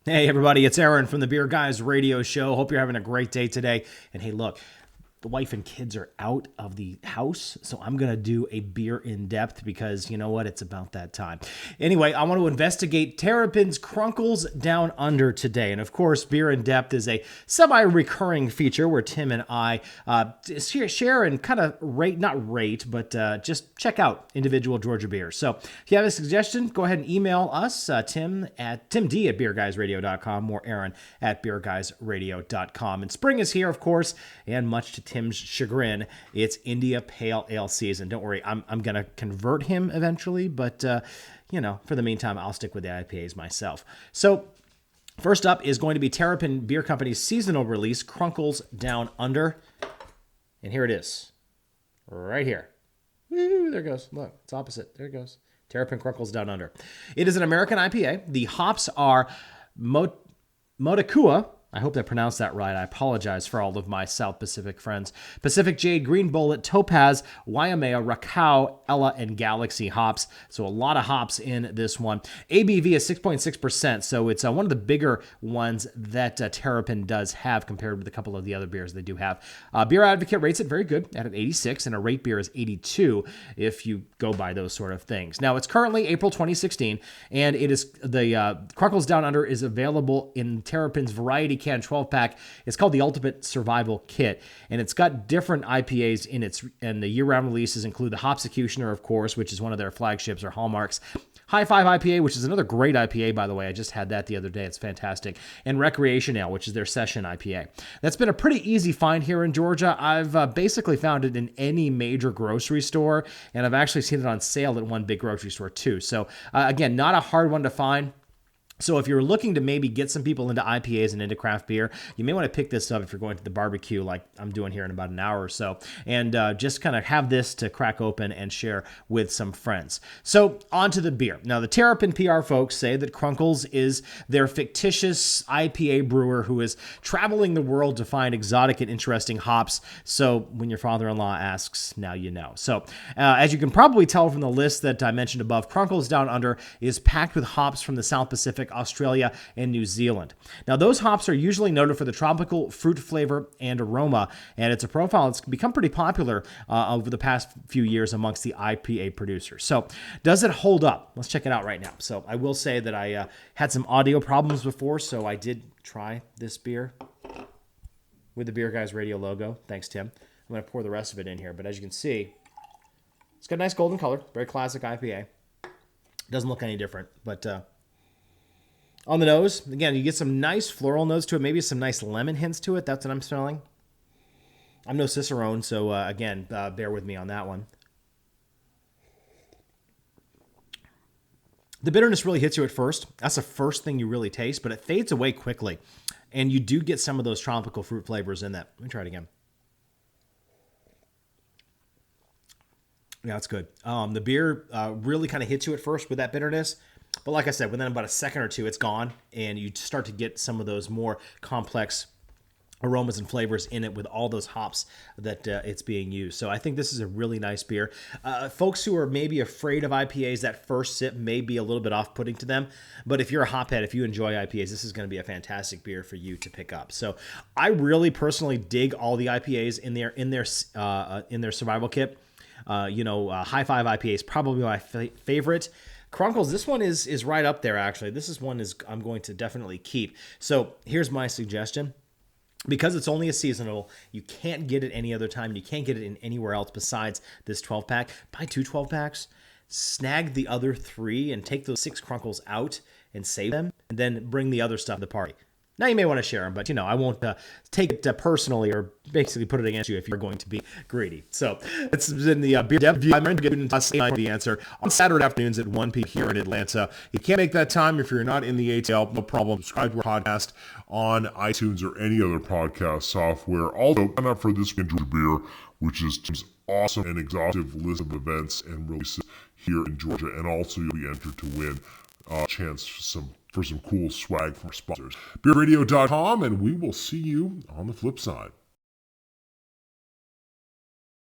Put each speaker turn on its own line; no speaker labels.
Hey everybody, it's Aaron from the Beer Guys Radio Show. Hope you're having a great day today. And hey, look, the wife and kids are out of the house, so I'm going to do a beer in depth because you know what? It's about that time. Anyway, I want to investigate Terrapin's Krunkles Down Under today. And of course, beer in depth is a semi-recurring feature where Tim and I share and kind of just check out individual Georgia beers. So if you have a suggestion, go ahead and email us, timd@beerguysradio.com or Aaron at beerguysradio.com. And spring is here, of course, and much to Tim's chagrin, it's India Pale Ale season. Don't worry, I'm going to convert him eventually, but, for the meantime, I'll stick with the IPAs myself. So first up is going to be Terrapin Beer Company's seasonal release, Krunkles Down Under. And here it is, right here. Woo, there it goes. Look, it's opposite. There it goes. Terrapin Krunkles Down Under. It is an American IPA. The hops are Motakua. I hope I pronounced that right. I apologize for all of my South Pacific friends. Pacific Jade, Green Bullet, Topaz, Waimea, Rakau, Ella, and Galaxy hops. So a lot of hops in this one. ABV is 6.6%, so it's one of the bigger ones that Terrapin does have compared with a couple of the other beers they do have. Beer Advocate rates it very good at an 86, and a rate beer is 82 if you go by those sort of things. Now, it's currently April 2016, and it is the Krunkles Down Under is available in Terrapin's variety can 12-pack. It's called the Ultimate Survival Kit, and it's got different IPAs in its, and the year-round releases include the Hopsecutioner, of course, which is one of their flagships or hallmarks. High Five IPA, which is another great IPA, by the way. I just had that the other day. It's fantastic. And Recreation Ale, which is their session IPA. That's been a pretty easy find here in Georgia. I've basically found it in any major grocery store, and I've actually seen it on sale at one big grocery store too. So again, not a hard one to find. So if you're looking to maybe get some people into IPAs and into craft beer, you may want to pick this up if you're going to the barbecue like I'm doing here in about an hour or so, and just kind of have this to crack open and share with some friends. So on to the beer. Now, the Terrapin PR folks say that Krunkles is their fictitious IPA brewer who is traveling the world to find exotic and interesting hops. So when your father-in-law asks, now you know. So as you can probably tell from the list that I mentioned above, Krunkles Down Under is packed with hops from the South Pacific, Australia, and New Zealand. Now, those hops are usually noted for the tropical fruit flavor and aroma, and it's a profile that's become pretty popular over the past few years amongst the IPA producers. So, does it hold up? Let's check it out right now. So, I will say that I had some audio problems before, so I did try this beer with the Beer Guys Radio logo. Thanks, Tim. I'm going to pour the rest of it in here, but as you can see, it's got a nice golden color, very classic IPA. Doesn't look any different, but on the nose, again, you get some nice floral notes to it, maybe some nice lemon hints to it. That's what I'm smelling. I'm no Cicerone, so again, bear with me on that one. The bitterness really hits you at first. That's the first thing you really taste, but it fades away quickly. And you do get some of those tropical fruit flavors in that. Let me try it again. Yeah, it's good. The beer really kind of hits you at first with that bitterness. But like I said, within about a second or two, it's gone, and you start to get some of those more complex aromas and flavors in it with all those hops that it's being used. So I think this is a really nice beer. Folks who are maybe afraid of IPAs, that first sip may be a little bit off-putting to them. But if you're a hophead, if you enjoy IPAs, this is going to be a fantastic beer for you to pick up. So I really personally dig all the IPAs in their survival kit. High Five IPA is probably my favorite. Krunkles, this one is right up there, actually. This is one I'm going to definitely keep. So here's my suggestion. Because it's only a seasonal, you can't get it any other time. You can't get it in anywhere else besides this 12-pack. Buy 2 12-packs, snag the other 3, and take those 6 Krunkles out and save them, and then bring the other stuff to the party. Now, you may want to share them, but, I won't take it personally or basically put it against you if you're going to be greedy. So, it's in the beer dev view. I'm going to give the answer on Saturday afternoons at 1 p.m. here in Atlanta. You can't make that time if you're not in the ATL, no problem. Subscribe to our podcast on iTunes or any other podcast software. Also, sign up for This Week in Georgia Beer, which is Tim's awesome and exhaustive list of events and releases here in Georgia. And also, you'll be entered to win a chance for some cool swag from our sponsors. BeerRadio.com, and we will see you on the flip side.